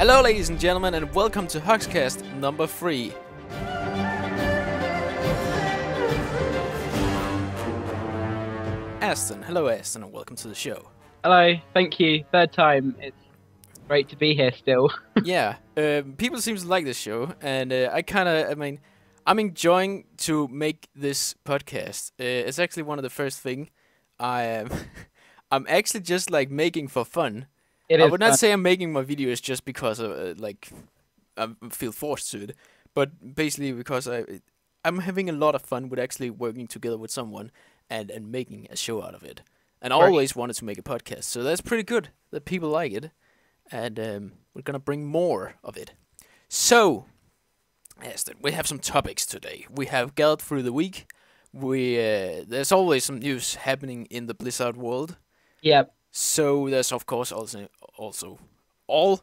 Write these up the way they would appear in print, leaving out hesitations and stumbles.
Hello ladies and gentlemen, and welcome to HugsCast number 3. Aston, hello Aston, and welcome to the show. Hello, thank you. Third time. It's great to be here still. Yeah, people seem to like this show, and I'm enjoying to make this podcast. It's actually one of the first thing I'm actually just like making for fun. I would not say I'm making my videos just because of I feel forced to it, but basically because I'm having a lot of fun with actually working together with someone and making a show out of it. And I always wanted to make a podcast, so that's pretty good that people like it, and we're gonna bring more of it. So, Aston, we have some topics today. We have gathered through the week. There's always some news happening in the Blizzard world. Yep. So there's of course also all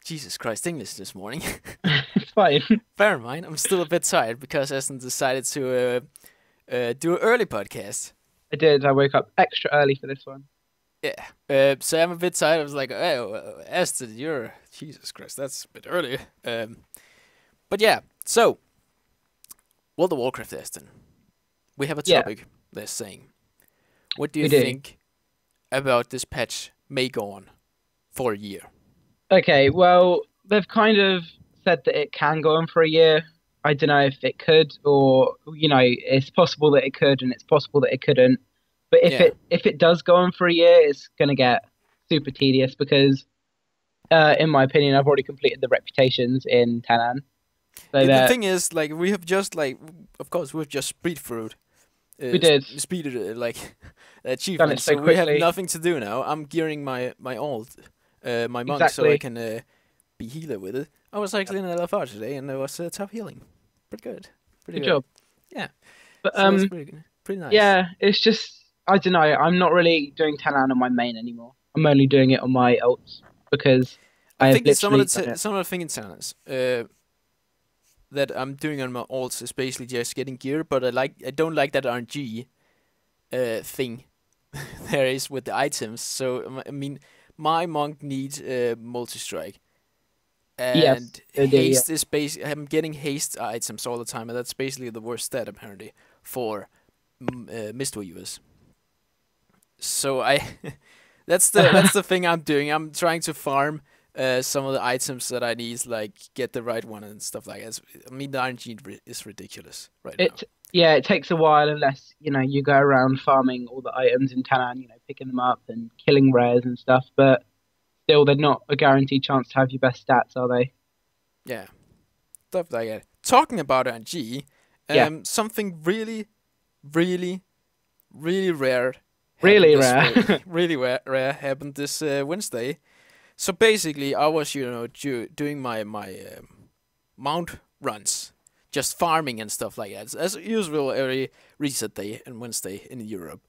Jesus Christ English this morning. It's fine. Bear in mind, I'm still a bit tired because Aston decided to do an early podcast. I did. I woke up extra early for this one. Yeah. So I'm a bit tired. I was like, oh, Aston, Jesus Christ, that's a bit early. But yeah. So, World of Warcraft, Aston. We have a topic that's saying, what do you think about this patch may go on for a year? Okay, well, they've kind of said that it can go on for a year. I don't know if it could, or it's possible that it could, and it's possible that it couldn't. But if it does go on for a year, it's gonna get super tedious because, in my opinion, I've already completed the reputations in Tanan. So the thing is, like, we have just of course, we've just speed through it. We did speeded achievements, so we have nothing to do now. I'm gearing my ult, my monk, so I can be healer with it. I was actually in LFR today, and it was top healing. Pretty good. Pretty good job. Yeah. But so that's pretty nice. Yeah, it's just I don't know. I'm not really doing Tanan on my main anymore. I'm only doing it on my ults because I think some of the thing in Tanan that I'm doing on my ults is basically just getting gear, but I don't like that RNG thing there is with the items. So I mean, my monk needs multi-strike, and haste is basically I'm getting haste items all the time, and that's basically the worst stat apparently for Mist users. So that's the thing I'm doing. I'm trying to farm some of the items that I need, like get the right one and stuff like that. I mean, the RNG is ridiculous now. Yeah, it takes a while unless you go around farming all the items in Tanan, picking them up and killing rares and stuff. But still, they're not a guaranteed chance to have your best stats, are they? Yeah, stuff like that. Talking about RNG, something really, really, really rare. Really rare happened this Wednesday. So basically, I was, doing my mount runs, just farming and stuff like that, as usual every reset day and Wednesday in Europe.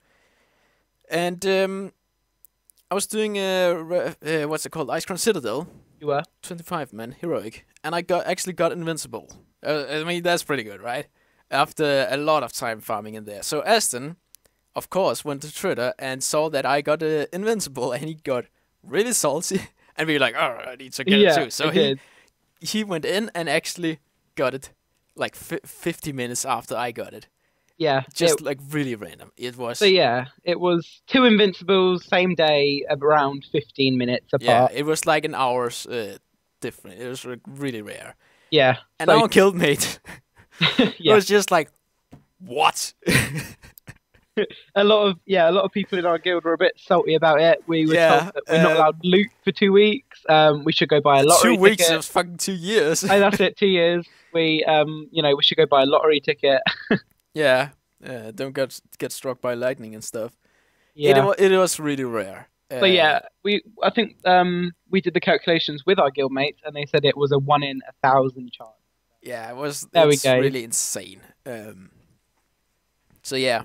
And I was doing what's it called, Icecrown Citadel. You were 25 man heroic, and I actually got invincible. I mean, that's pretty good, right? After a lot of time farming in there. So Aston, of course, went to Twitter and saw that I got invincible, and he got really salty. And we were like, oh, I need to get it too. So he went in and actually got it like 50 minutes after I got it. Yeah. Just like really random. It was. So yeah, it was 2 invincibles, same day, around 15 minutes apart. Yeah, it was like an hour's different. It was really rare. Yeah. And no one killed mate. It was just like, what? A lot of people in our guild were a bit salty about it. We were told that we're not allowed loot for 2 weeks. We should go buy a lottery ticket. 2 weeks? It was fucking 2 years. Oh, that's it. 2 years. We we should go buy a lottery ticket. Yeah. Don't get struck by lightning and stuff. Yeah. It was really rare. But yeah, I think we did the calculations with our guild mates, and they said it was a 1 in 1,000 chance. Yeah, it was. There we go. Really insane. So yeah.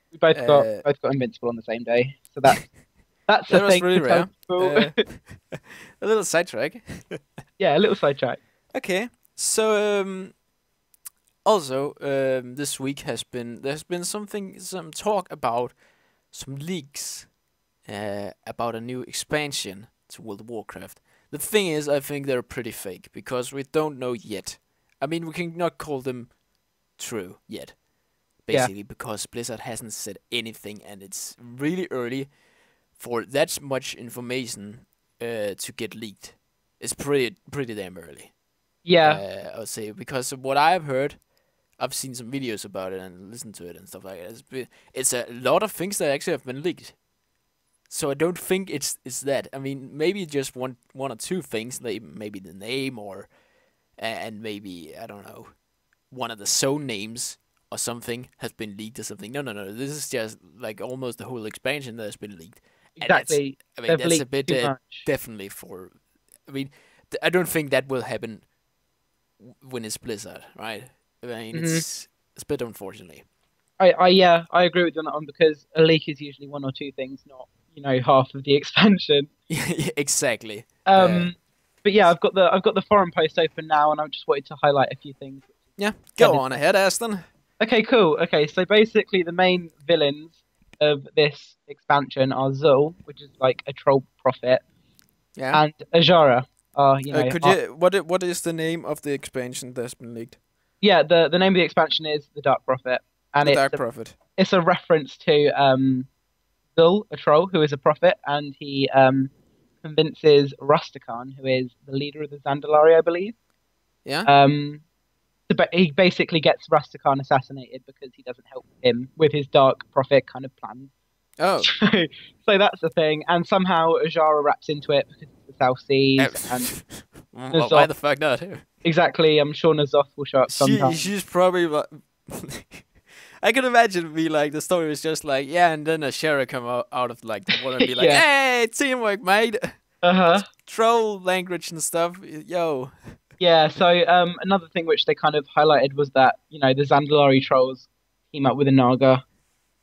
We both got invincible on the same day, so that's the thing. Really rare. A little sidetrack. Yeah, a little sidetrack. Okay, so also this week there's been some talk about some leaks about a new expansion to World of Warcraft The thing is, I think they're pretty fake because we don't know yet. I mean, we cannot call them true yet, Yeah, basically, because Blizzard hasn't said anything, and it's really early for that much information to get leaked. It's pretty damn early. yeah, I would say, because of what I've heard, I've seen some videos about it and listened to it and stuff like that. It's a lot of things that actually have been leaked. So I don't think it's that. I mean, maybe just one or two things, like maybe the name or and maybe I don't know, one of the zone names or something has been leaked or something. No, no, no. This is just like almost the whole expansion that has been leaked, and that's exactly. I mean They've that's a leaked bit too much. definitely for. I mean, I don't think that will happen when it's Blizzard, right? I mean, Hmm. it's a bit unfortunately. Yeah, I agree with you on that one because a leak is usually one or two things, not half of the expansion. Yeah, exactly. Uh, Um, but yeah, I've got the forum post open now, and I just wanted to highlight a few things which is yeah, kind go of on ahead, Aston. okay, cool. Okay, so basically the main villains of this expansion are Zul, which is like a troll prophet, Yeah. and Ajara are Could you what is the name of the expansion that's been leaked? yeah, the name of the expansion is the Dark Prophet, and The Dark Prophet. it's a reference to Zul, a troll who is a prophet, and he convinces Rusticon, who is the leader of the Zandalari, I believe. Yeah. Um, he basically gets Rusticon assassinated because he doesn't help him with his Dark Prophet kind of plans. Oh. So, so that's the thing, and somehow Ajara wraps into it because it's the South Seas, and Well, why Nazoth. the fuck not? Exactly, I'm sure Nazoth will show up sometime. She's probably. I can imagine be like the story is just like yeah, and then a sheriff come out of like the water and be like, Yeah. "Hey, teamwork, mate! Uh-huh. Troll language and stuff, yo." Yeah, so another thing which they kind of highlighted was that, the Zandalari trolls team up with a Naga,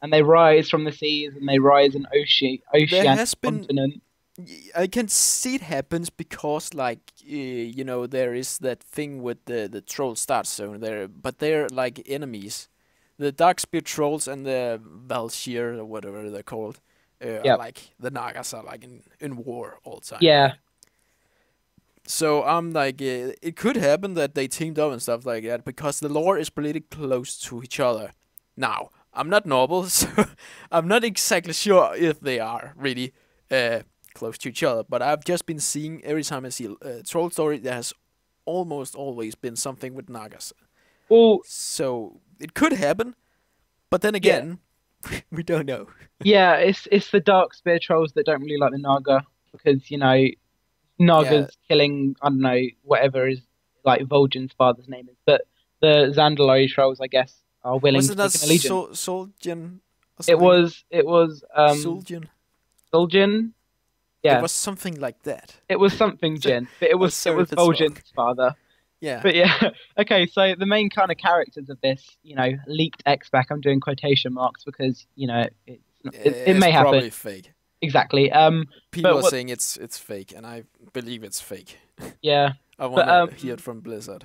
and they rise from the seas and they rise in There oceanic has been. continent. I can see it happens because like there is that thing with the troll start zone there, but they're like enemies. The Darkspear trolls and the Valshir or whatever they're called are Yeah. like the Nagas are like in war all the time, Yeah. right? So I'm like, it could happen that they teamed up and stuff like that because the lore is pretty close to each other. Now, I'm not noble, so I'm not exactly sure if they are really uh, close to each other. But I've just been seeing every time I see a troll story, there has almost always been something with Nagas. Well, So it could happen, but then yeah. again, we don't know. Yeah, it's the dark spear trolls that don't really like the Naga because, Yeah, Naga's killing, I don't know, whatever is like Vol'jin's father's name is. But the Zandalari trolls, I guess, are willing was to it not take an allegiance. Soldian or It something? was it was Suljan? Zul'jin. It Yeah. was something like that. It was something Jin, but it I'm was sorry if it's wrong. Vol'jin's father. Yeah. But yeah, okay. So the main kind of characters of this, leaked X back. I'm doing quotation marks because it It's may happen probably fake. exactly. People But are what? saying it's fake, and I believe it's fake. Yeah, I but wanna hear it from Blizzard.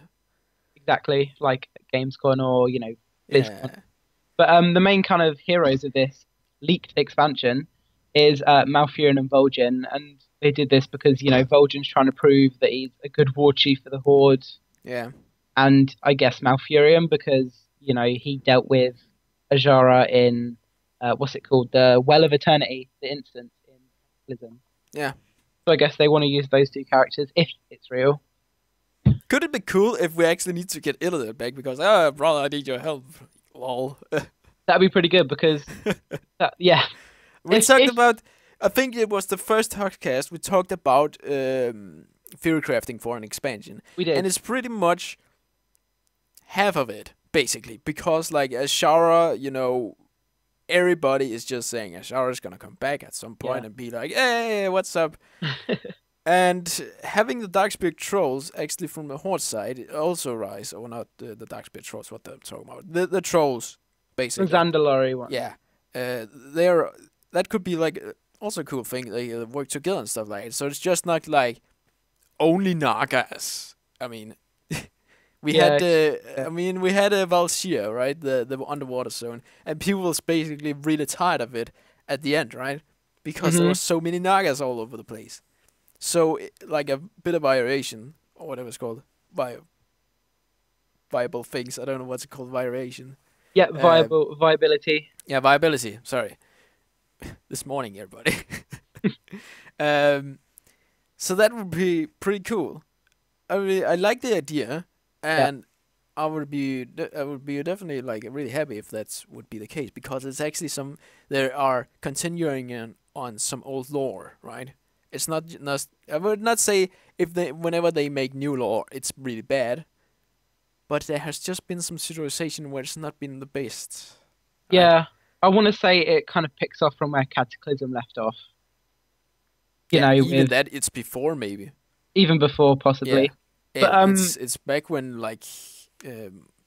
exactly like Gamescom or BlizzCon. Yeah. But the main kind of heroes of this leaked expansion is Malfurion and Vol'jin, and they did this because Vol'jin's trying to prove that he's a good war chief for the Horde, Yeah. and I guess Malfurion because he dealt with Ajara in what's it called, the Well of Eternity, the instance in Cataclysm. Yeah. So I guess they want to use those two characters if it's real. Could it be cool if we actually need to get Illidan back because brother, I need your help. Lol. That'd be pretty good because yeah, We if talked if about. I think it was the first HugsCast. We talked about theory crafting for an expansion, we and did, it's pretty much half of it basically because like Ashara, everybody is just saying Ashara's gonna come back at some yeah, point and be like, "Hey, what's up?" And having the Darkspear trolls actually from the Horde side also rise, or not the Darkspear trolls. What I'm talking about, the trolls the basically. Zandalari one. Yeah, they're that could be like also a cool thing. They work together and stuff like it. So it's just not like only Nagas. I mean, we Yeah, had yeah. we had Valshir, right? The underwater zone, and people was basically really tired of it at the end, right? Because there Hmm. were so many Nagas all over the place. So like a bit of variation or whatever it's called, viable things. I don't know what's it called, variation. Yeah, Um, viability. yeah, viability. Sorry, this morning, everybody. um, so that would be pretty cool. I like the idea, Yeah, and I would be definitely like really happy if that's would be the case, because it's actually they are continuing on some old lore, right? It's not I would not say if they whenever they make new lore it's really bad, but there has just been some civilization where it's not been the best, right? yeah. I want to say it kind of picks off from where Cataclysm left off. You Yeah, know, even with that it's before maybe. even before Yeah, possibly. But it's back when like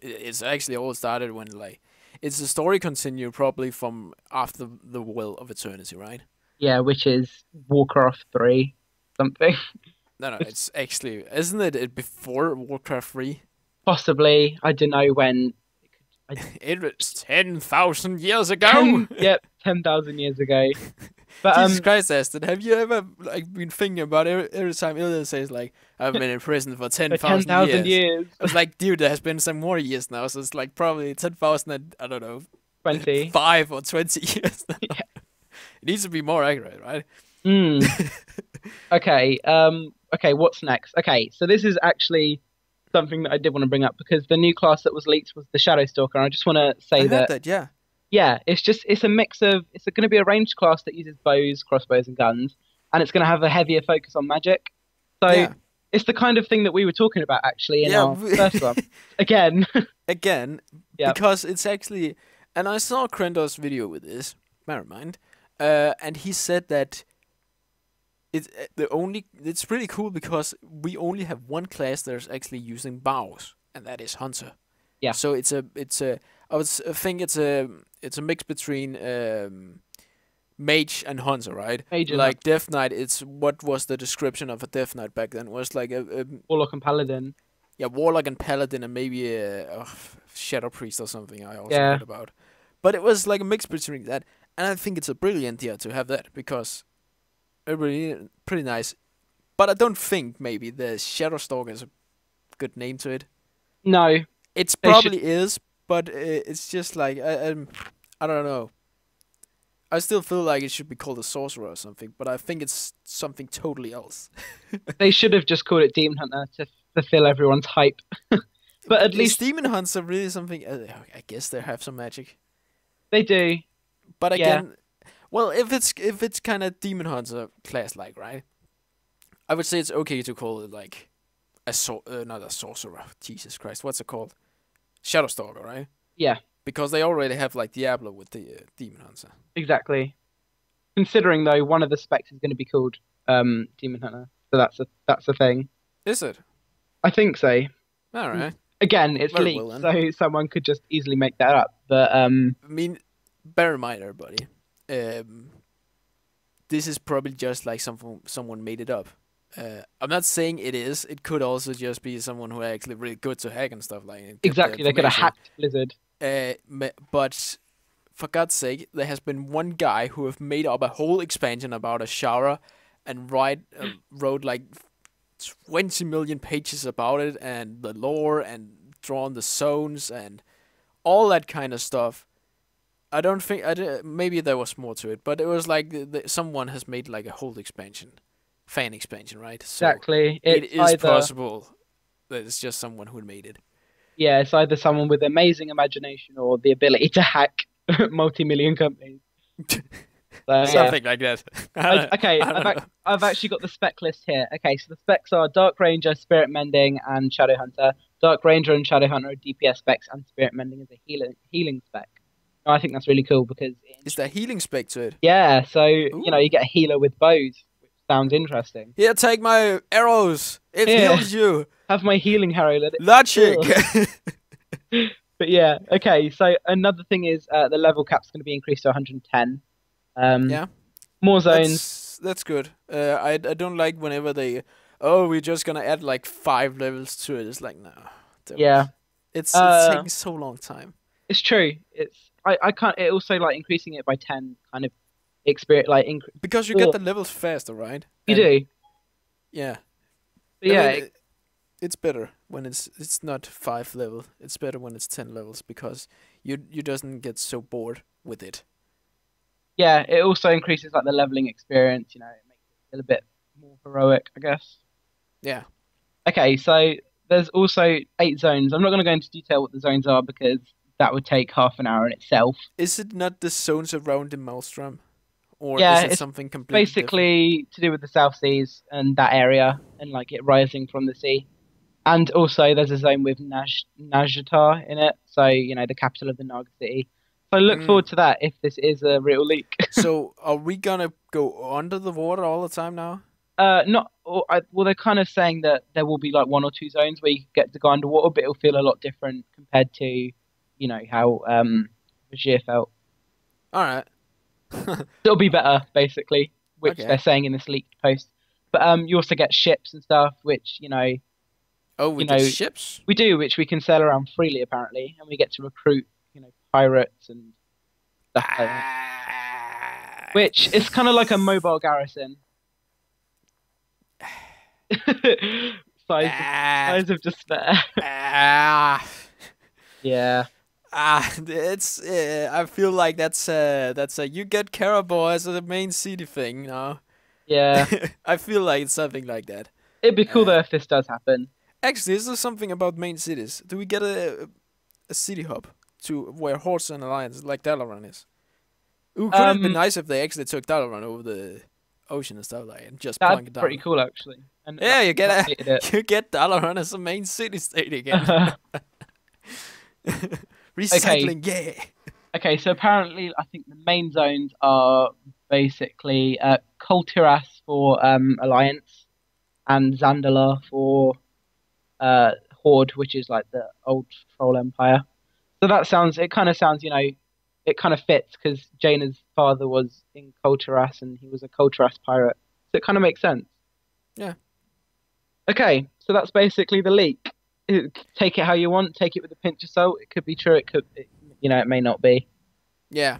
it's actually all started when like it's a story continue probably from after the Well of Eternity, right? yeah, which is Warcraft 3 something. No, no, it's actually isn't it before Warcraft 3? Possibly. I don't know when. I, It was 10,000 years ago. 10, yep, 10,000 years ago. But Jesus Christ, Aston, have you ever like been thinking about every time Ilya says like I've been in prison for for 10,000 10,000 years? years, I was like, dude, there has been some more years now, so it's like probably 10,000 and I don't know, 20. 5 or 20 years. Yeah. It needs to be more accurate, right? Mm. Okay. Okay. What's next? Okay. So this is actually something that I did want to bring up because the new class that was leaked was the Shadow Stalker. And I just want to I say heard that that, yeah. yeah, it's a mix of it's going to be a ranged class that uses bows, crossbows, and guns, and it's going to have a heavier focus on magic. So Yeah. it's the kind of thing that we were talking about actually in Yeah. our first one. Again, Again, yeah, because it's actually, and I saw Krendos video with this, never mind, and he said that it's pretty cool because we only have one class that's actually using bows, and that is Hunter. yeah, So I think it's a mix between mage and hunter, right? Agent Hunt, Like Death Knight, it's what was the description of a Death Knight back then? Was like a Warlock, and Paladin. yeah, warlock and paladin, and maybe a shadow priest or something. I also Yeah, heard about, but it was like a mix between that, and I think it's a brilliant idea to have that because it really pretty nice. But I don't think maybe the Shadow Stalker is a good name to it. no, It's they should. probably is, but it's just like I don't know. I still feel like it should be called a sorcerer or something, but I think it's something totally else. They should have just called it Demon Hunter to fulfill everyone's hype. But at Is least demon hunts are really something? I guess they have some magic, they do. but Yeah, again, well, if it's kind of demon hunter class like, right? I would say it's okay to call it like not a sorcerer. Jesus Christ, what's it called? Shadow Stalker, right? yeah, Because they already have like Diablo with the demon hunter. exactly. Considering though, one of the specs is going to be called Demon Hunter, so that's a thing. Is it? I think so. All right. Again, it's Very leaked, well then. so someone could just easily make that up. But I mean, bear in mind, everybody. Um, this is probably just like someone made it up. I'm not saying it is. It could also just be someone who are actually really good to hack and stuff like and get the exactly, they could have information. hacked Blizzard. But for God's sake, there has been one guy who have made up a whole expansion about a shower and wrote like 20 million pages about it and the lore and drawn the zones and all that kind of stuff. I don't think maybe there was more to it, but it was like someone has made like a whole expansion, fan expansion, right? So Exactly. it It's is either possible that it's just someone who made it. yeah, it's either someone with amazing imagination or the ability to hack multi-million companies. So yeah. Something like that. Okay, I don't know. I've actually got the spec list here. Okay, so the specs are Dark Ranger, Spirit Mending, and Shadow Hunter. Dark Ranger and Shadow Hunter are DPS specs, and Spirit Mending is a healing spec. I think that's really cool because Is there healing spec to it? yeah, so Ooh. you get a healer with bows, which sounds interesting. Here, take my arrows. It Here. heals you. Have my healing arrow. Logic. But yeah, okay. So another thing is the level cap's going to be increased to 110. Yeah, More zones. that's good. I don't like whenever we're just gonna add like 5 levels to it. It's like no. Yeah, It's uh, taking so long time. it's true. I can't. It also like increasing it by 10 kind of experience like Because you get or the levels faster, right? you And do. Yeah. But I yeah, mean, it's better when it's not 5 level. It's better when it's 10 levels because you doesn't get so bored with it. yeah, it also increases like the leveling experience. It makes it feel a bit more heroic, I guess. Yeah. Okay, so there's also 8 zones. I'm not going to go into detail what the zones are because that would take half an hour in itself. Is it not the zones around the Maelstrom, or Yeah, is it it's something completely different? basically to do with the South Seas and that area and like it rising from the sea. And also there's a zone with Najata in it, so the capital of the Naga city. So look Mm. forward to that if this is a real leak. So are we gonna go under the water all the time now? Not well. They're kind of saying that there will be like 1 or 2 zones where you get to go underwater, but it'll feel a lot different compared to, how Bashir felt. All right. It'll be better, basically, which they're Okay. saying in this leaked post. But you also get ships and stuff, which Oh, we you get know, ships. we do, which we can sail around freely apparently, and we get to recruit, pirates and stuff like that. Ah. Which is kind of like a mobile garrison. Size of Ah. size of despair. Ah. Yeah, It's. I feel like that's a you get Carabao as a main city thing. No, yeah. I feel like it's something like that. It'd be cool Uh, though if this does happen. Actually, is there something about main cities? Do we get a city hub to where Horse and Alliance like Dalaran is? Ooh, could it be Um, nice if they actually took Dalaran over the ocean and stuff like and just that'd plunk it be pretty down? cool actually, and Yeah, you actually get updated it. you get Dalaran as a main city state again. Okay, Recycling, yeah. okay. So apparently, I think the main zones are basically Kultiras for Alliance and Zandala for Horde, which is like the old Troll Empire. So that sounds. It kind of sounds. It kind of fits because Jaina's father was in Kultiras and he was a Kultiras pirate. So it kind of makes sense. Yeah, Okay, so that's basically the leak. Take it how you want. Take it with a pinch of salt. It could be true. It may not be. yeah.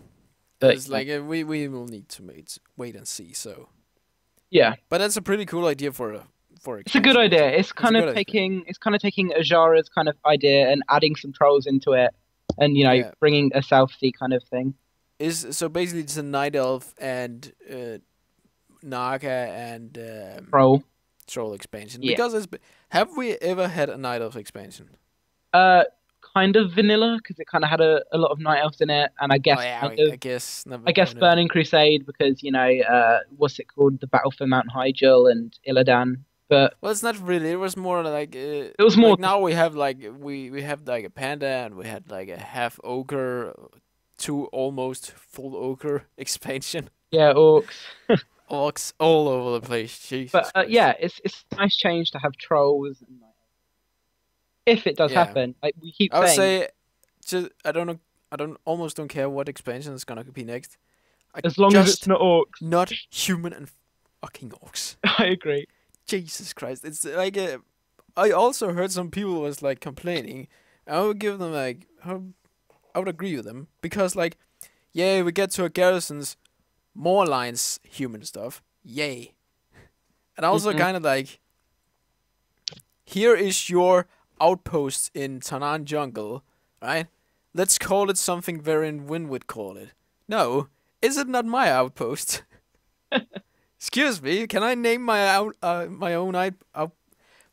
But It's like we will need to wait and see. So, yeah, but that's a pretty cool idea for it's a good expansion idea. actually. It's a good idea. It's kind of taking Ajara's kind of idea and adding some trolls into it, and Yeah. bringing a South Sea kind of thing. Is so basically it's a night elf and Naga and Troll. troll expansion Yeah. because have we ever had a night elf expansion? Uh, Kind of vanilla because it kind of had a lot of night elves in it, and I Oh guess yeah, kind of I guess never I guess vanilla. Burning Crusade because what's it called, the Battle for Mount Hyjal and Illidan, but Well, it's not really. It was more it was more like now we have like we have like a panda and we had like a half ogre, two almost full ogre expansion. yeah, orcs. Orcs all over the place. But Jesus Christ. yeah, it's a nice change to have trolls and night elves. If it does Yeah, happen, like we keep I would saying, say, just I don't know. I don't almost don't care what expansion is gonna be next. I as long as it's just not orcs. not human and fucking orcs. I agree. Jesus Christ! It's like I also heard some people was like complaining. I would give them like I would agree with them because like yeah we get to a garrisons more lines human stuff yay and also Hmm. kind of like here is your outpost in Tanan jungle, right? Let's call it something Varian Win would call it. No, is it not my outpost? Excuse me, can I name my own out?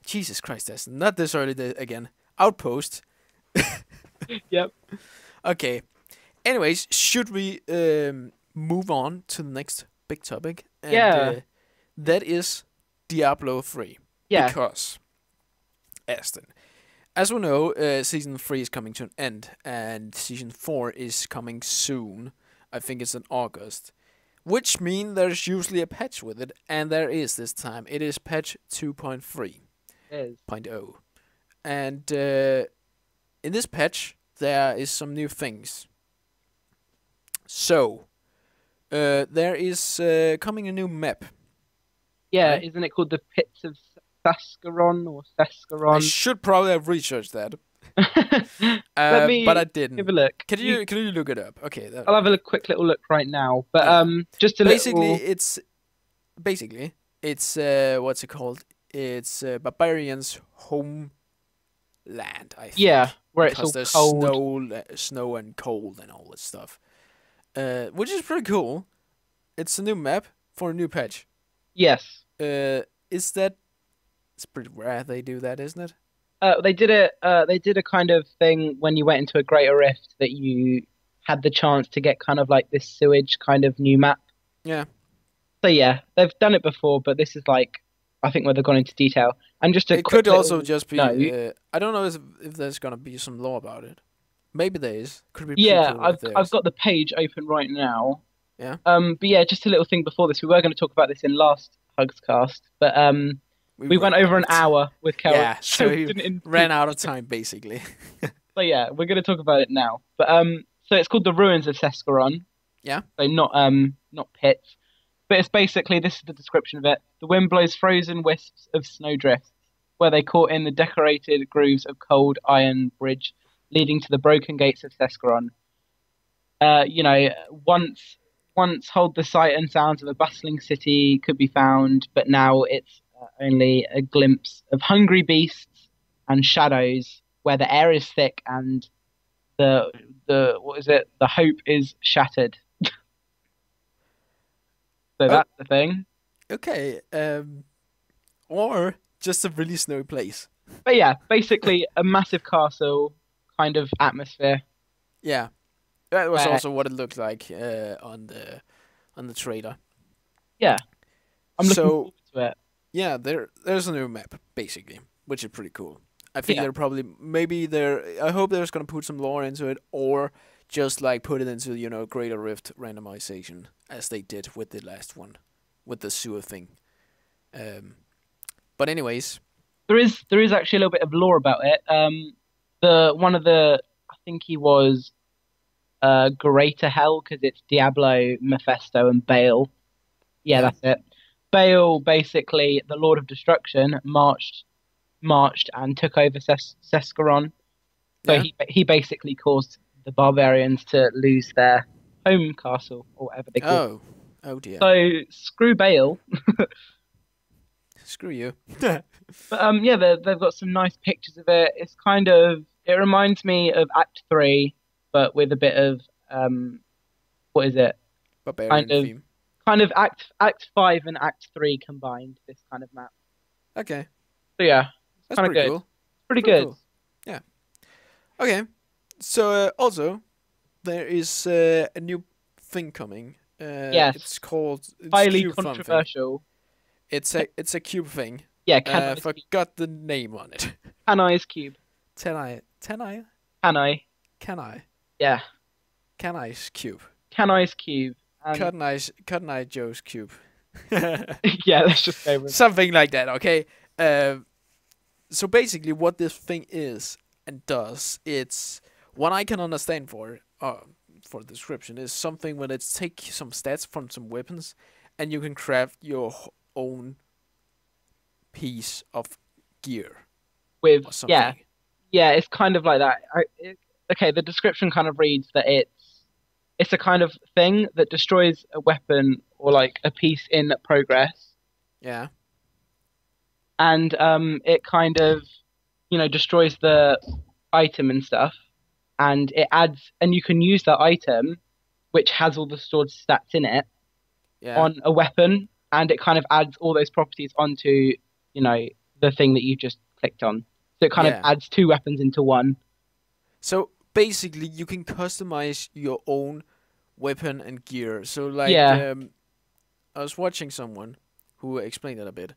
Jesus Christ, that's not this early again. Outpost. Yep. Okay. Anyways, should we move on to the next big topic? And Yeah. that is Diablo 3. Yeah. Because, Aston, as we know, season 3 is coming to an end, and season 4 is coming soon. I think it's in August. Which means there's usually a patch with it, and there is this time. It is patch 2.3.0. It is. And in this patch, there is some new things. So, there is coming a new map. Yeah, Right? isn't it called the Pits of Sascaron or I Sescaron? should probably have researched that, Let but I me give a didn't. look. Can you look it up? Okay, I'll have a quick little look right now. But yeah. just a Basically, little. it's basically It's what's it called? It's barbarians' homeland, I Yeah, think, where it's because all there's cold. snow and cold and all that stuff. Which is pretty cool. It's a new map for a new patch. Yes. Is that? It's pretty rare they do that, isn't it? They did it. They did a kind of thing when you went into a greater rift that you had the chance to get kind of like this sewage kind of new map. Yeah. So yeah, they've done it before, but this is like I think where they've gone into detail. And just a It quick could also little just be. note. I don't know if there's gonna be some law about it. Maybe there is. Could be pretty Yeah, cool I've if there I've is. got the page open right now. Yeah. But yeah, just a little thing before this. We were going to talk about this in last HugsCast, but We we went ran over out an of time. hour with Kel, Yeah. so So we you didn't ran include. out of time basically. So yeah, we're going to talk about it now. But so it's called the Ruins of Sescaron. Yeah. So not pits, but it's basically this is the description of it. The wind blows frozen wisps of snowdrifts, where they caught in the decorated grooves of cold iron bridge leading to the broken gates of Sescaron. You know, once hold the sight and sounds of a bustling city could be found, but now it's only a glimpse of hungry beasts and shadows, where the air is thick and the what is it? The hope is shattered. So Oh. that's the thing. Okay. Or just a really snowy place. But yeah, basically a massive castle kind of atmosphere. Yeah. That was Where also what it looked like on the trailer. yeah, I'm looking So forward to it. yeah, there's a new map basically, which is pretty cool. I think Yeah, they're probably maybe they're. I hope they're just gonna put some lore into it, or just like put it into Greater Rift randomization as they did with the last one, with the sewer thing. Um, but anyways, there is actually a little bit of lore about it. The one of the I think he was Greater Hell because it's Diablo, Mephisto, and Baal. Yeah, yeah, that's it. Baal, basically, the Lord of Destruction, marched and took over Sescaron. So yeah. he basically caused the barbarians to lose their home castle or whatever they call it. Oh, oh dear. So screw Baal. Screw you. But yeah, they've got some nice pictures of it. It's kind of it reminds me of Act Three, but with a bit of what is it? Kind Barbarian of theme. kind of Act Five and Act Three combined. This kind of map. Okay, So yeah, it's that's kind of pretty good. cool. Pretty Pretty good. cool. Yeah. Okay. So also there is a new thing coming. Yes, It's highly cube something. controversial. It's a cube thing. Yeah, Canai's cube. Forgot the name on it. Canai's cube. Tenai, Canai. Canai, Yeah, Canai's cube. Canai's cube. And Cotton Eye Joe's cube. yeah, let's just go with. Something like that. Okay. So basically, what this thing is and does, it's what I can understand for the description is something when it's take some stats from some weapons, and you can craft your own piece of gear With or yeah, something. yeah, it's kind of like that. Okay, the description kind of reads that it's a kind of thing that destroys a weapon or like a piece in progress, Yeah. and it kind of destroys the item and stuff, and it adds and you can use that item, which has all the stored stats in it, Yeah. on a weapon, and it kind of adds all those properties onto the thing that you just clicked on. So it kind of Yeah. adds two weapons into one. So basically, you can customize your own weapon and gear. So like, Yeah, I was watching someone who explained it a bit,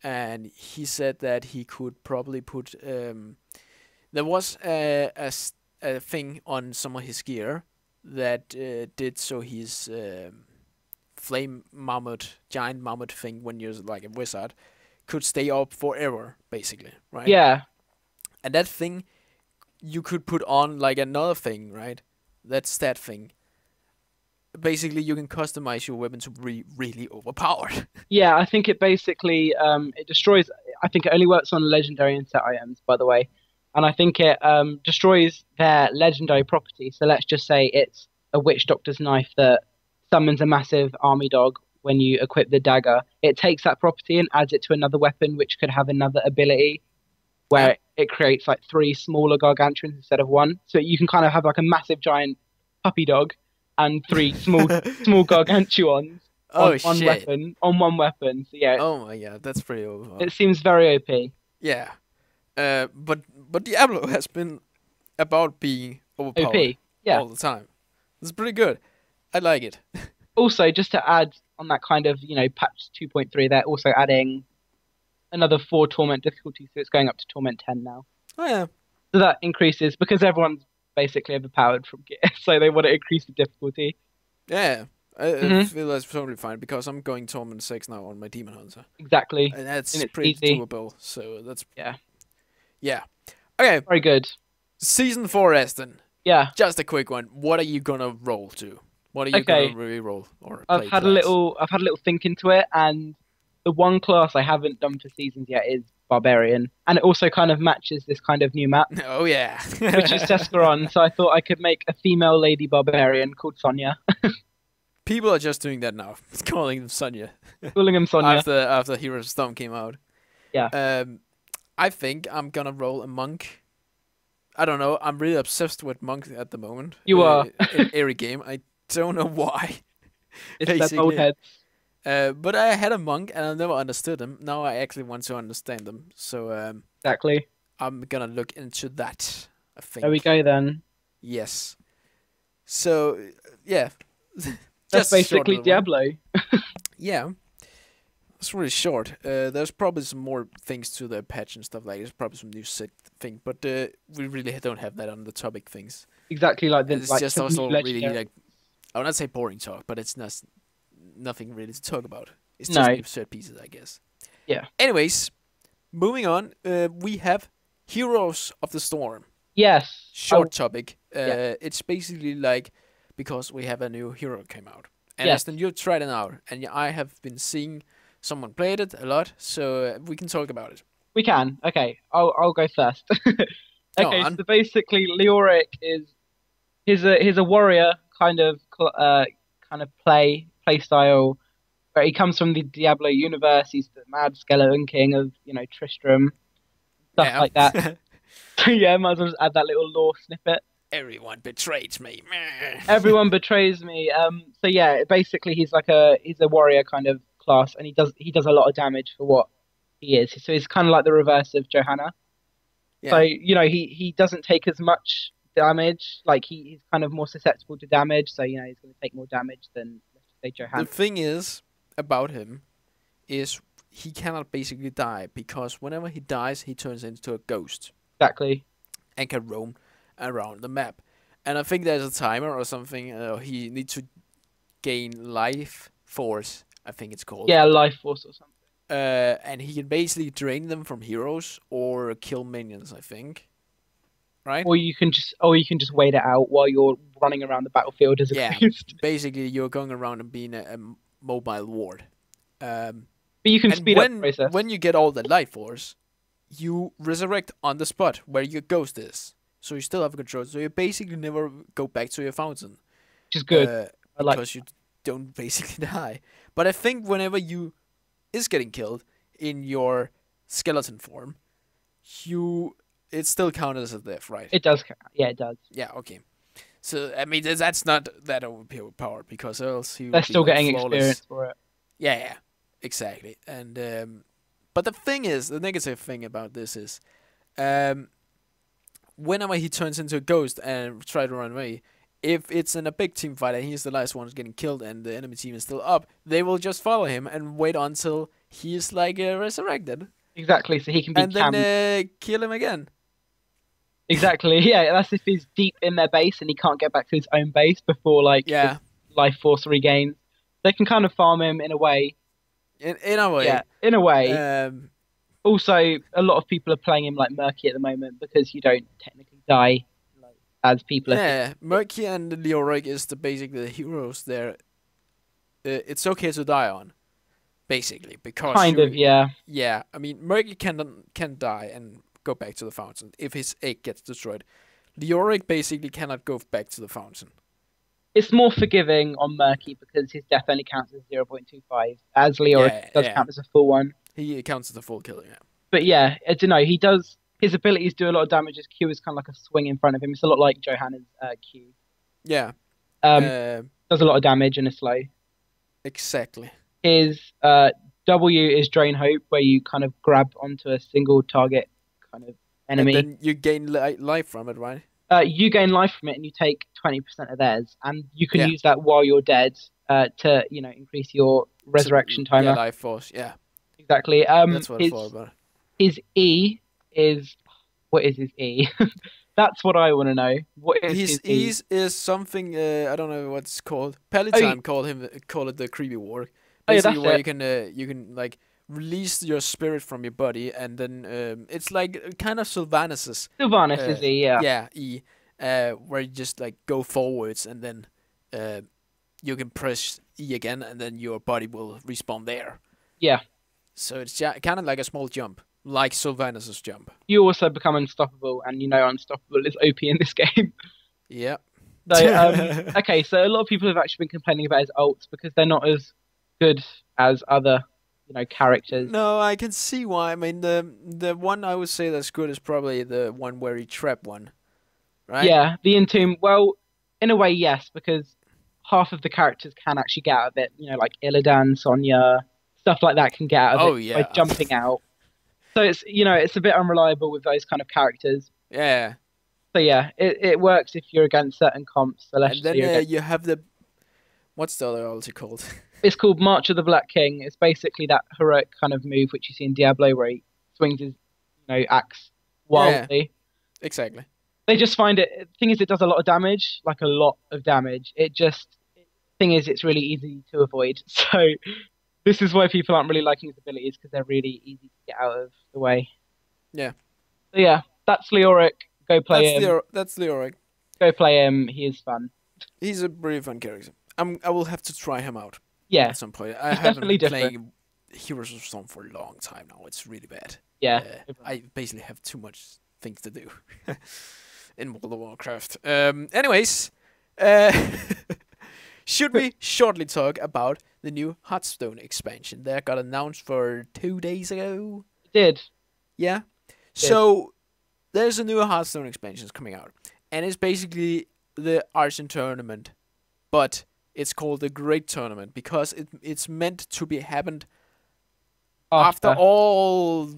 and he said that he could probably put there was a thing on some of his gear that did so his flame mammoth, giant mammoth thing when you're like a wizard could stay up forever, basically, right? yeah, And that thing you could put on like another thing, right? That's that thing. Basically, you can customize your weapon to be really overpowered. yeah. I think it basically it destroys. I think it only works on legendary and set items, by the way, and I think it destroys their legendary property. So let's just say it's a witch doctor's knife that summons a massive army dog. when you equip the dagger, it takes that property and adds it to another weapon, which could have another ability Yeah. where it creates like 3 smaller gargantuans instead of 1. So you can kind of have like a massive giant puppy dog and 3 small gargantuans Oh shit. on one weapon. So yeah, Oh my god, that's pretty over. it seems very OP. Yeah. But Diablo has been about being overpowered OP. Yeah. all the time. It's pretty good. I like it. Also, just to add on that kind of, patch 2.3, they're also adding another 4 torment difficulty, so it's going up to torment 10 now. Oh yeah. So that increases because everyone's basically overpowered from gear, so they want to increase the difficulty. Yeah. I Mhm. feel that's totally fine because I'm going torment 6 now on my demon hunter. Exactly. And that's And it's pretty easy. doable. So that's Yeah. yeah. Okay. Very good. Season 4, Aston. Yeah. Just a quick one. What are you gonna roll to? What are you Okay. gonna re-roll or I've play had class? I've had a little think into it, and the one class I haven't done for seasons yet is Barbarian, and it also kind of matches this kind of new map, Oh yeah. which is Tescaron. So I thought I could make a female lady barbarian called Sonia, People are just doing that now. Calling them Sonya. calling him Sonia. After Hearthstone came out. Yeah. I think I'm gonna roll a monk. I don't know. I'm really obsessed with monk at the moment. You are. In every game. I don't know why. It's that old basically. head. But I had a monk and I never understood them. Now I actually want to understand them. So Exactly. I'm gonna look into that. I think. There we go then. Yes. So yeah. That's Just a short basically little one. Diablo. Yeah. It's really short. There's probably some more things to the patch and stuff like. There's probably some new set thing, but we really don't have that on the topic things. Exactly like And the it's just some also new really legendary. like I would not say boring talk, but it's not nothing really to talk about. It's No. just new set pieces, I guess. Yeah. Anyways, moving on. We have Heroes of the Storm. Yes. Short topic. yeah. It's basically like because we have a new hero came out, and Yes. Aston, you tried it out, and I have been seeing someone played it a lot, so we can talk about it. We can. Okay. I'll go first. Go Okay. on. So basically, Leoric he's a warrior kind of play style. But he comes from the Diablo universe. He's the mad skeleton king of Tristram, stuff Yeah. like that. So yeah, might as well just add that little lore snippet. Everyone betrayed me. Meh. Everyone betrays me. So yeah, basically he's a warrior kind of class, and he does a lot of damage for what he is. So he's kind of like the reverse of Johanna. Yeah. So he doesn't take as much damage. Like he's kind of more susceptible to damage. So he's going to take more damage than, let's just say, Johanna. The thing is about him is he cannot basically die because whenever he dies, he turns into a ghost Exactly. and can roam around the map. And I think there's a timer or something. He needs to gain life force, I think it's called. Yeah, life force or something. And he can basically drain them from heroes or kill minions, I think. Right? Or you can just wait it out while you're running around the battlefield as a Yeah. ghost. Basically, you're going around and being a mobile ward. But you can And speed up the process. when you get all the life force, you resurrect on the spot where your ghost is. So you still have control. So you basically never go back to your fountain. Which is good. I like Because you don't basically die. But I think whenever you is getting killed in your skeleton form, it still counts as a death, right? it does. Yeah, it does. Yeah, okay. So I mean that's not that overpowered because else you They're would be, still like, getting flawless. experience for it. Yeah, exactly. And but the thing is, the negative thing about this is, whenever he turns into a ghost and try to run away, if it's in a big team fight and he's the last one getting killed and the enemy team is still up, they will just follow him and wait until he's like resurrected, Exactly. So he can be and camped. then kill him again. Exactly. Yeah, that's if he's deep in their base and he can't get back to his own base before Yeah, his life force regains. They can kind of farm him in a way. in a way. Yeah, in a way. Um, Also, a lot of people are playing him like Murky at the moment because you don't technically die as people are. Yeah, Murky and Leoric is basically the heroes there. It's okay to die on, basically, because Kind of, yeah. Yeah, I mean Murky can die and go back to the fountain if his egg gets destroyed. Leoric basically cannot go back to the fountain. it's more forgiving on Murky because his death only counts as 0.25, as Leoric Yeah, does yeah. count as a full one. He counts as a full kill. Yeah. But yeah, I don't know. He does his abilities do a lot of damage. His Q is kind of like a swing in front of him. It's a lot like Johanna's Q. Yeah. Um, does a lot of damage and is slow. Exactly. His W is Drain Hope, where you kind of grab onto a single target kind of enemy. And then you gain life from it, right? You gain life from it, and you take 20% of theirs, and you can Yeah. use that while you're dead to increase your resurrection timer. Yeah, life force. Yeah. Exactly. That's what I thought about. His E is what is his E? That's what I want to know. What is his E? His is something I don't know what's called. Palatine call it the creepy ward. Basically, where you can like release your spirit from your body, and then it's like kind of Sylvanus's. Sylvanus is E, yeah. Yeah, E. Where you just like go forwards, and then you can press E again, and then your body will respawn there. Yeah. So it's kind of like a small jump, like Sylvanus's jump. You also become unstoppable, and unstoppable is OP in this game. Yeah. So, okay, so a lot of people have actually been complaining about his ults because they're not as good as other, characters. No, I can see why. I mean, the one I would say that's good is probably the one where he trap one, right? Yeah, the Entomb. Well, in a way, yes, because half of the characters can actually get out of it. Like Illidan, Sonya, stuff like that can get out of it by jumping out. So it's a bit unreliable with those kind of characters. Yeah. So yeah, it works if you're against certain comps. And then you have what's the other ulti called? It's called March of the Black King. It's basically that heroic kind of move which you see in Diablo where he swings his axe wildly. Yeah, exactly. They just find it. Thing is, it does a lot of damage, like a lot of damage. Thing is, it's really easy to avoid. So this is why people aren't really liking his abilities because they're really easy to get out of the way. Yeah. So yeah, that's Leoric. Go play him. That's Leoric. Go play him. He is fun. He's a pretty fun character. I will have to try him out. Yeah. At some point. I haven't been playing Heroes of Storm for a long time now. It's really bad. Yeah. I basically have too much things to do in World of Warcraft. Anyways, should we shortly talk about the new Hearthstone expansion that got announced for 2 days ago? It did. Yeah. So there's a new Hearthstone expansion coming out, and it's basically the Argent tournament, but it's called the Great Tournament because it's meant to be happened after all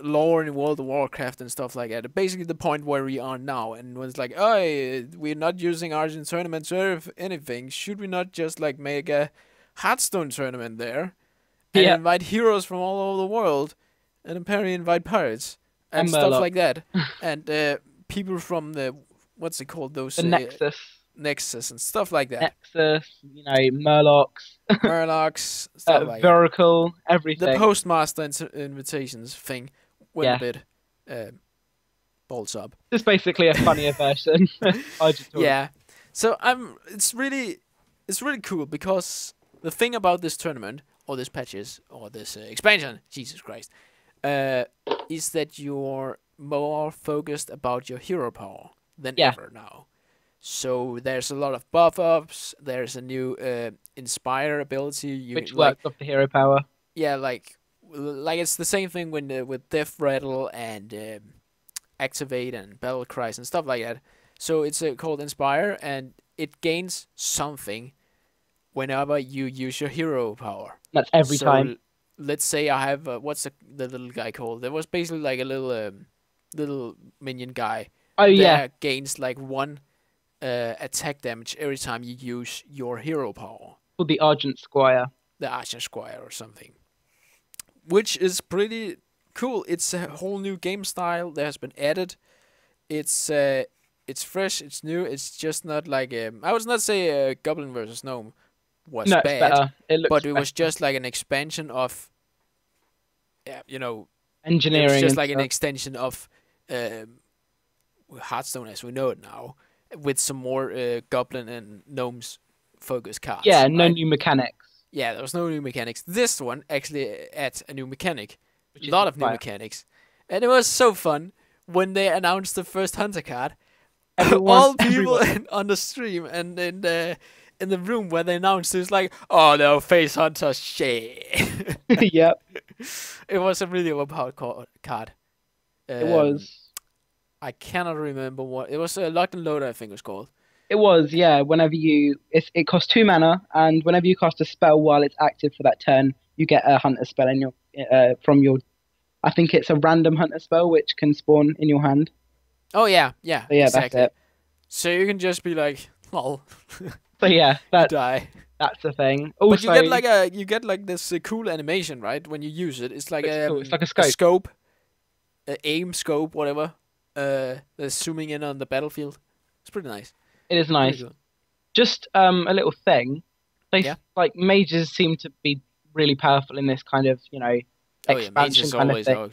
lore in World of Warcraft and stuff like that. Basically the point where we are now, and was like, oh, we're not using Argent tournament or anything. Should we not just like make a Hearthstone tournament there and invite heroes from all over the world, and apparently invite pirates and stuff like that, and people from the what's it called, those the Nexus and stuff like that. Nexus, Murlocs, stuff like Veracle, everything. The Postmaster invitations thing went a bit balls up. It's basically a funnier version. Yeah. So it's really cool because the thing about this tournament or this patches or this expansion, Jesus Christ, is that you're more focused about your hero power than ever now. So there's a lot of buff ups. There's a new inspire ability, which works off the hero power. Yeah, like it's the same thing with Death Rattle and Activate and Battle Cries and stuff like that. So it's called Inspire, and it gains something whenever you use your hero power. That's every time. Let's say I have what's the little guy called? There was basically like a little minion guy. Oh yeah. That gains like 1 attack damage every time you use your hero power. Called the Argent Squire. The Argent Squire or something. Which is pretty cool. It's a whole new game style that has been added. It's fresh, it's new, it's just not like I would not say Goblin versus Gnome was bad. It's better. But it was just like an expansion of engineering. It was just like an extension of Hearthstone as we know it now, with some more Goblin and Gnomes focus cards. Yeah, no new mechanics. Yeah, there was no new mechanics. This one actually adds a new mechanic. A lot of new mechanics. And it was so fun when they announced the first Hunter card. All people on the stream and in the room where they announced it. It's like, oh no, Face Hunter shit. Yep. It was a really overpowered card. It was. I cannot remember what it was. Locked and Loader, I think it was called. It was, yeah. Whenever it costs 2 mana, and whenever you cast a spell while it's active for that turn, you get a hunter spell in your from your. I think it's a random hunter spell which can spawn in your hand. Oh yeah, So, exactly. that's it. So you can just be like, lol. So yeah, Die. that's the thing. Also, But you get like this cool animation, right? When you use it, it's like cool. It's like a scope, aim scope, whatever. That's zooming in on the battlefield. It's pretty nice. It is nice. Just a little thing. Like mages seem to be really powerful in this kind of expansion kind of thing.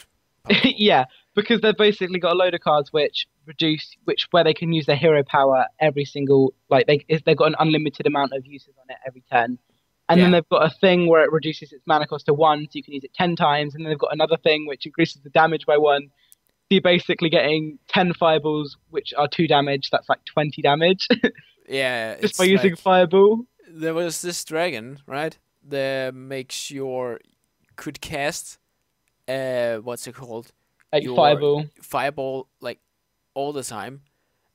Yeah, because they've basically got a load of cards where they can use their hero power every single they've got an unlimited amount of uses on it every turn. And then they've got a thing where it reduces its mana cost to 1, so you can use it 10 times, and then they've got another thing which increases the damage by 1. So you're basically getting 10 fireballs, which are 2 damage. That's like 20 damage. Yeah. Just by using fireball. There was this dragon, right? That makes could cast, what's it called? Like fireball. Fireball, like, all the time.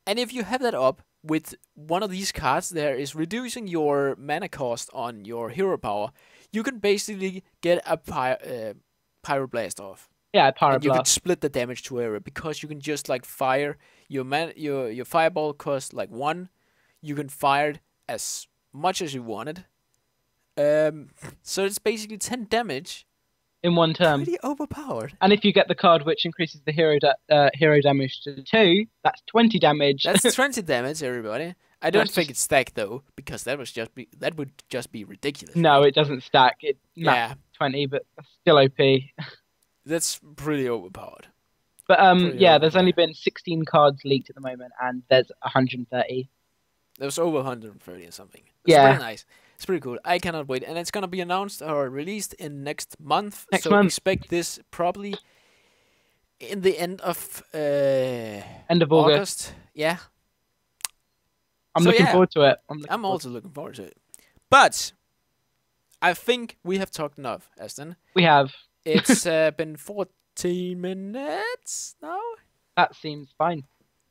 And if you have that up with one of these cards, there is reducing your mana cost on your hero power. You can basically get a Pyroblast off. Yeah, Pyroblast. And you can split the damage to area because you can just like fire your fireball cost like 1. You can fire it as much as you wanted. So it's basically 10 damage in one turn. Pretty overpowered. And if you get the card which increases the hero damage to 2, that's 20 damage. That's 20 damage, everybody. I don't think it's stacked though, because that would just be ridiculous. No, it doesn't stack. It 20, but still OP. That's pretty overpowered. But there's only been 16 cards leaked at the moment, and there's 130. There was over 130 or something. It's pretty nice. It's pretty cool. I cannot wait, and it's gonna be announced or released in next month. So expect this probably in the end of August. Yeah. I'm looking forward to it. I'm also looking forward to it. But I think we have talked enough, Aston. We have. It's been 14 minutes now. That seems fine.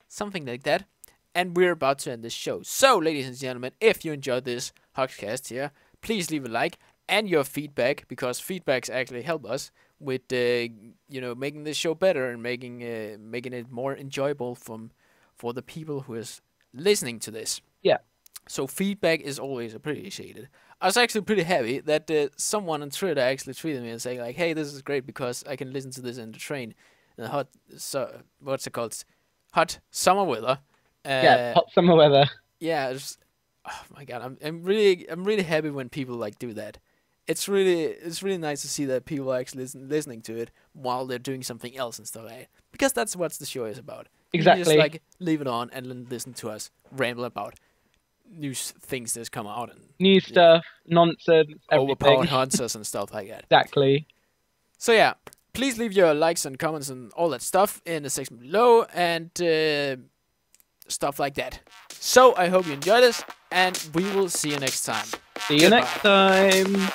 Something like that. And we're about to end this show. So, ladies and gentlemen, if you enjoyed this HugsCast here, please leave a like and your feedback, because feedbacks actually help us with making this show better and making it more enjoyable for the people who is listening to this. Yeah. So feedback is always appreciated. I was actually pretty happy that someone on Twitter actually tweeted me and saying like, "Hey, this is great because I can listen to this in the train." What's it called? Hot summer weather. Hot summer weather. Yeah. Oh my god, I'm really happy when people like do that. It's really nice to see that people are actually listening to it while they're doing something else and stuff like that. Because that's what the show is about. Exactly. You just like leave it on and listen to us ramble about new things that's come out and new stuff, nonsense, overpowered hunters and stuff like that. Exactly. So yeah, please leave your likes and comments and all that stuff in the section below and stuff like that. So I hope you enjoyed this, and we will see you next time. See you next time.